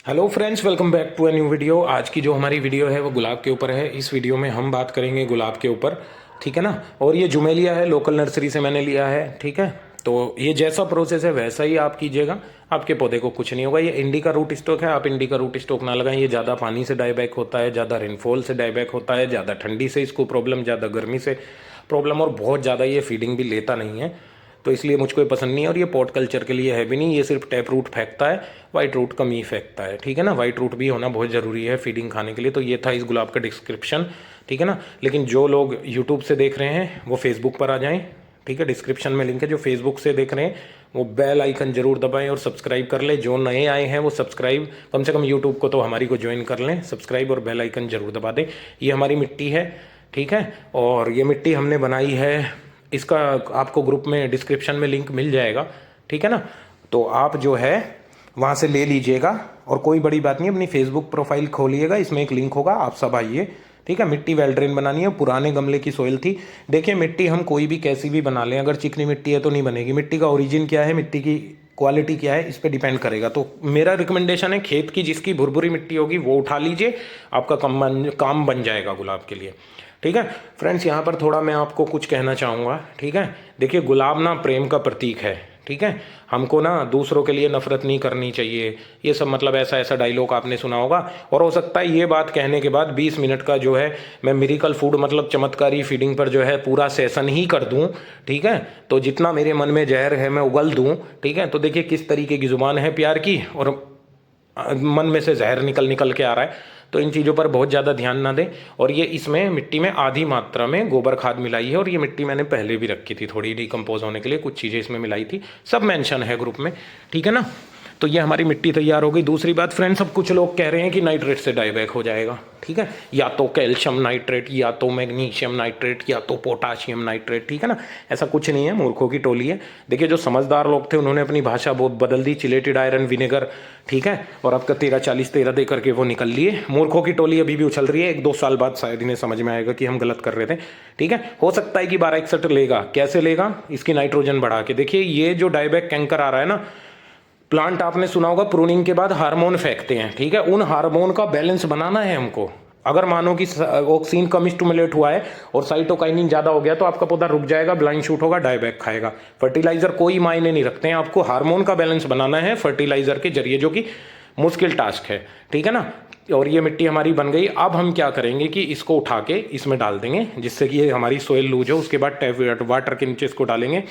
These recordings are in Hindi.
Hello friends, welcome back to a new video. आज की जो हमारी वीडियो है वो गुलाब के ऊपर है। इस वीडियो में हम बात करेंगे गुलाब के ऊपर, ठीक है ना। और ये जुमेलिया है, लोकल नर्सरी से मैंने लिया है, ठीक है। तो ये जैसा प्रोसेस है वैसा ही आप कीजिएगा, आपके पौधे को कुछ नहीं होगा। ये इंडिका रूट स्टॉक है, आप इंडिका रूट स्टॉक ना लगाएं। ये ज़्यादा पानी से डाईबैक होता है, ज़्यादा रेनफॉल से डाईबैक होता है, ज़्यादा ठंडी से इसको प्रॉब्लम, ज़्यादा गर्मी से प्रॉब्लम, और बहुत ज़्यादा ये फीडिंग भी लेता नहीं है। तो इसलिए मुझको ये पसंद नहीं है। और ये पॉट कल्चर के लिए है भी नहीं, ये सिर्फ टैप रूट फेंकता है, वाइट रूट कम ही फेंकता है, ठीक है ना। वाइट रूट भी होना बहुत ज़रूरी है फीडिंग खाने के लिए। तो ये था इस गुलाब का डिस्क्रिप्शन, ठीक है ना। लेकिन जो लोग यूट्यूब से देख रहे हैं वो फेसबुक पर आ जाएं, ठीक है। डिस्क्रिप्शन में लिंक है। जो फेसबुक से देख रहे हैं वो बेल आइकन जरूर दबाएं और सब्सक्राइब कर लें। जो नए आए हैं वो सब्सक्राइब, कम से कम यूट्यूब को तो हमारी को ज्वाइन कर लें, सब्सक्राइब और बेल आइकन जरूर दबा दें। ये हमारी मिट्टी है, ठीक है। और ये मिट्टी हमने बनाई है, इसका आपको ग्रुप में डिस्क्रिप्शन में लिंक मिल जाएगा, ठीक है ना। तो आप जो है वहाँ से ले लीजिएगा। और कोई बड़ी बात नहीं, अपनी फेसबुक प्रोफाइल खोलिएगा, इसमें एक लिंक होगा, आप सब आइए, ठीक है। मिट्टी वेल ड्रेन बनानी है। पुराने गमले की सोइल थी। देखिए, मिट्टी हम कोई भी कैसी भी बना लें, अगर चिकनी मिट्टी है तो नहीं बनेगी। मिट्टी का ओरिजिन क्या है, मिट्टी की क्वालिटी क्या है, इस पर डिपेंड करेगा। तो मेरा रिकमेंडेशन है, खेत की जिसकी भुरभुरी मिट्टी होगी वो उठा लीजिए, आपका काम बन जाएगा गुलाब के लिए, ठीक है। फ्रेंड्स, यहाँ पर थोड़ा मैं आपको कुछ कहना चाहूँगा, ठीक है। देखिए, गुलाब ना प्रेम का प्रतीक है, ठीक है। हमको ना दूसरों के लिए नफरत नहीं करनी चाहिए। ये सब मतलब ऐसा ऐसा डायलॉग आपने सुना होगा। और हो सकता है ये बात कहने के बाद 20 मिनट का जो है मैं मिरेकल फूड मतलब चमत्कारी फीडिंग पर जो है पूरा सेशन ही कर दूं, ठीक है। तो जितना मेरे मन में जहर है मैं उगल दूं, ठीक है। तो देखिए किस तरीके की जुबान है प्यार की, और मन में से जहर निकल निकल के आ रहा है। तो इन चीज़ों पर बहुत ज़्यादा ध्यान ना दें। और ये इसमें मिट्टी में आधी मात्रा में गोबर खाद मिलाई है। और ये मिट्टी मैंने पहले भी रखी थी थोड़ी डिकम्पोज होने के लिए, कुछ चीज़ें इसमें मिलाई थी, सब मेंशन है ग्रुप में, ठीक है ना। तो ये हमारी मिट्टी तैयार हो गई। दूसरी बात फ्रेंड्स, अब कुछ लोग कह रहे हैं कि नाइट्रेट से डाईबैक हो जाएगा, ठीक है। या तो कैल्शियम नाइट्रेट, या तो मैग्नीशियम नाइट्रेट, या तो पोटाशियम नाइट्रेट, ठीक है ना। ऐसा कुछ नहीं है, मूर्खों की टोली है। देखिए, जो समझदार लोग थे उन्होंने अपनी भाषा बहुत बदल दी, चिलेटेड आयरन विनेगर, ठीक है। और आपका 13-40-13 दे करके वो निकल लिए। मूर्खों की टोली अभी भी उछल रही है। 1-2 साल बाद शायद इन्हें समझ में आएगा कि हम गलत कर रहे थे, ठीक है। हो सकता है कि 1261 लेगा। कैसे लेगा, इसकी नाइट्रोजन बढ़ा के। देखिए, ये जो डाईबैक कैंकर आ रहा है ना, प्लांट आपने सुना होगा प्रूनिंग के बाद हार्मोन फेंकते हैं, ठीक है। उन हार्मोन का बैलेंस बनाना है हमको। अगर मानो कि ऑक्सीन कम स्टिमुलेट हुआ है और साइटोकाइनिन ज़्यादा हो गया तो आपका पौधा रुक जाएगा, ब्लाइंड शूट होगा, डाईबैक खाएगा। फर्टिलाइजर कोई मायने नहीं रखते हैं, आपको हार्मोन का बैलेंस बनाना है फर्टिलाइजर के जरिए, जो कि मुश्किल टास्क है, ठीक है ना। और ये मिट्टी हमारी बन गई। अब हम क्या करेंगे कि इसको उठा के इसमें डाल देंगे, जिससे कि ये हमारी सोइल लूज हो। उसके बाद टैप वाटर के नीचे इसको डालेंगे।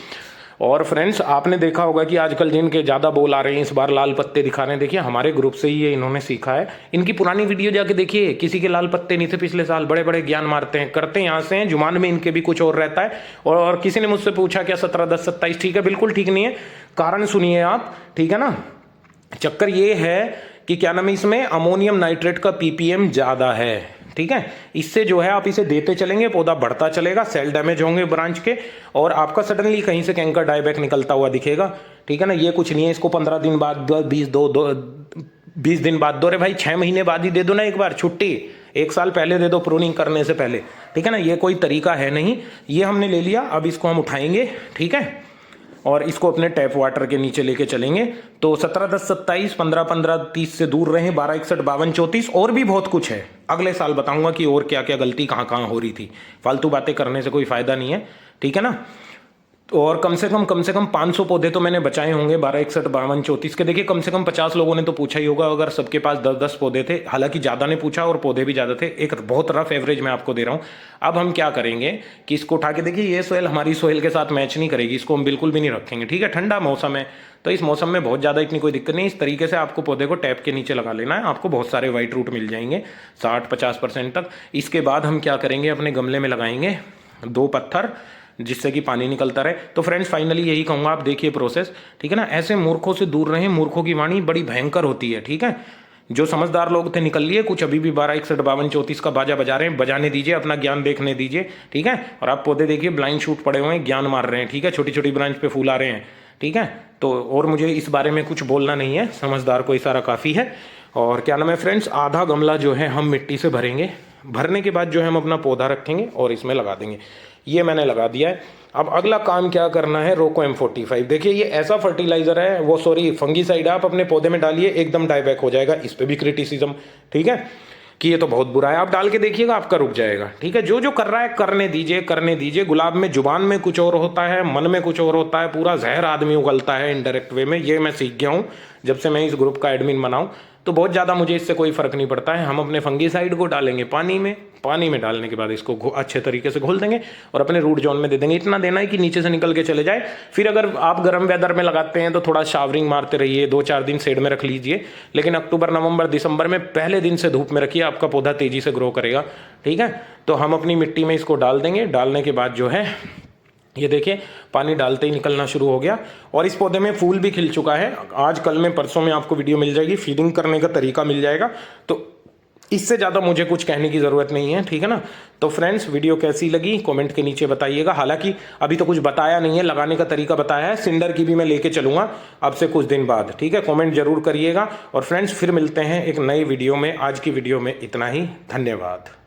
और फ्रेंड्स, आपने देखा होगा कि आजकल जिनके ज़्यादा बोल आ रहे हैं, इस बार लाल पत्ते दिखा रहे हैं। देखिए, हमारे ग्रुप से ही ये इन्होंने सीखा है। इनकी पुरानी वीडियो जाके देखिए, किसी के लाल पत्ते नहीं थे पिछले साल। बड़े बड़े ज्ञान मारते हैं, करते हैं यहाँ से हैं, जुबान में इनके भी कुछ और रहता है। और किसी ने मुझसे पूछा क्या 17-10-27 ठीक है? बिल्कुल ठीक नहीं है। कारण सुनिए आप, ठीक है ना। चक्कर ये है कि क्या नाम है, इसमें अमोनियम नाइट्रेट का पीपीएम ज़्यादा है, ठीक है। इससे जो है आप इसे देते चलेंगे, पौधा बढ़ता चलेगा, सेल डैमेज होंगे ब्रांच के, और आपका सडनली कहीं से कैंकर डाईबैक निकलता हुआ दिखेगा, ठीक है ना। ये कुछ नहीं है, इसको 15 दिन बाद 20 दिन बाद दो। रे भाई, 6 महीने बाद ही दे दो ना एक बार छुट्टी, 1 साल पहले दे दो प्रूनिंग करने से पहले, ठीक है ना। ये कोई तरीका है नहीं। ये हमने ले लिया, अब इसको हम उठाएंगे, ठीक है। और इसको अपने टैप वाटर के नीचे लेके चलेंगे। तो 17-10-27, 15-15-30 से दूर रहें, 12-61-52-34, और भी बहुत कुछ है। अगले साल बताऊंगा कि और क्या क्या गलती कहाँ कहाँ हो रही थी। फालतू बातें करने से कोई फायदा नहीं है, ठीक है ना। और कम से कम 500 पौधे तो मैंने बचाए होंगे 12-61-52-34 के। देखिए, कम से कम 50 लोगों ने तो पूछा ही होगा, अगर सबके पास 10-10 पौधे थे। हालांकि ज़्यादा ने पूछा और पौधे भी ज़्यादा थे। एक बहुत रफ एवरेज मैं आपको दे रहा हूँ। अब हम क्या करेंगे कि इसको उठा के, देखिए ये सोइल हमारी सोइल के साथ मैच नहीं करेगी, इसको हम बिल्कुल भी नहीं रखेंगे, ठीक है। ठंडा मौसम है तो इस मौसम में बहुत ज़्यादा इतनी कोई दिक्कत नहीं। इस तरीके से आपको पौधे को टैप के नीचे लगा लेना है, आपको बहुत सारे वाइट रूट मिल जाएंगे 60-50% तक। इसके बाद हम क्या करेंगे, अपने गमले में लगाएंगे 2 पत्थर, जिससे कि पानी निकलता रहे। तो फ्रेंड्स, फाइनली यही कहूँगा, आप देखिए प्रोसेस, ठीक है ना। ऐसे मूर्खों से दूर रहें, मूर्खों की वाणी बड़ी भयंकर होती है, ठीक है। जो समझदार लोग थे निकल लिए, कुछ अभी भी 12-61-52-34 का बाजा बजा रहे हैं। बजाने दीजिए, अपना ज्ञान देखने दीजिए, ठीक है। और आप पौधे देखिए, ब्लाइंड शूट पड़े हुए हैं, ज्ञान मार रहे हैं, ठीक है। छोटी छोटी ब्रांच पे फूल आ रहे हैं, ठीक है। तो और मुझे इस बारे में कुछ बोलना नहीं है, समझदार को इशारा काफ़ी है। और क्या नाम है फ्रेंड्स, आधा गमला जो है हम मिट्टी से भरेंगे। भरने के बाद जो है हम अपना पौधा रखेंगे और इसमें लगा देंगे। ये मैंने लगा दिया है। अब अगला काम क्या करना है, रोको M45। देखिए ये ऐसा फर्टिलाइजर है, वो सॉरी फंगीसाइड है, आप अपने पौधे में डालिए एकदम डाइबैक हो जाएगा। इस पे भी क्रिटिसिज्म, ठीक है, कि ये तो बहुत बुरा है, आप डाल के देखिएगा आपका रुक जाएगा। ठीक है, जो जो कर रहा है करने दीजिए, करने दीजिए। गुलाब में जुबान में कुछ और होता है, मन में कुछ और होता है, पूरा जहर आदमी उगलता है इनडायरेक्ट वे में। ये मैं सीख गया हूँ जब से मैं इस ग्रुप का एडमिन बनाऊँ, तो बहुत ज़्यादा मुझे इससे कोई फर्क नहीं पड़ता है। हम अपने फंगीसाइड को डालेंगे पानी में, पानी में डालने के बाद इसको अच्छे तरीके से घोल देंगे और अपने रूट जोन में दे देंगे। इतना देना है कि नीचे से निकल के चले जाए। फिर अगर आप गर्म वेदर में लगाते हैं तो थोड़ा शावरिंग मारते रहिए, 2-4 दिन शेड में रख लीजिए, लेकिन अक्टूबर नवंबर दिसंबर में पहले दिन से धूप में रखिए, आपका पौधा तेजी से ग्रो करेगा। ठीक है, तो हम अपनी मिट्टी में इसको डाल देंगे। डालने के बाद जो है ये देखिए पानी डालते ही निकलना शुरू हो गया और इस पौधे में फूल भी खिल चुका है। आज कल में परसों में आपको वीडियो मिल जाएगी, फीडिंग करने का तरीका मिल जाएगा। तो इससे ज़्यादा मुझे कुछ कहने की ज़रूरत नहीं है, ठीक है ना। तो फ्रेंड्स वीडियो कैसी लगी कमेंट के नीचे बताइएगा। हालांकि अभी तो कुछ बताया नहीं है, लगाने का तरीका बताया है। सिंडर की भी मैं लेके चलूँगा अब से कुछ दिन बाद, ठीक है। कमेंट जरूर करिएगा और फ्रेंड्स फिर मिलते हैं एक नई वीडियो में। आज की वीडियो में इतना ही, धन्यवाद।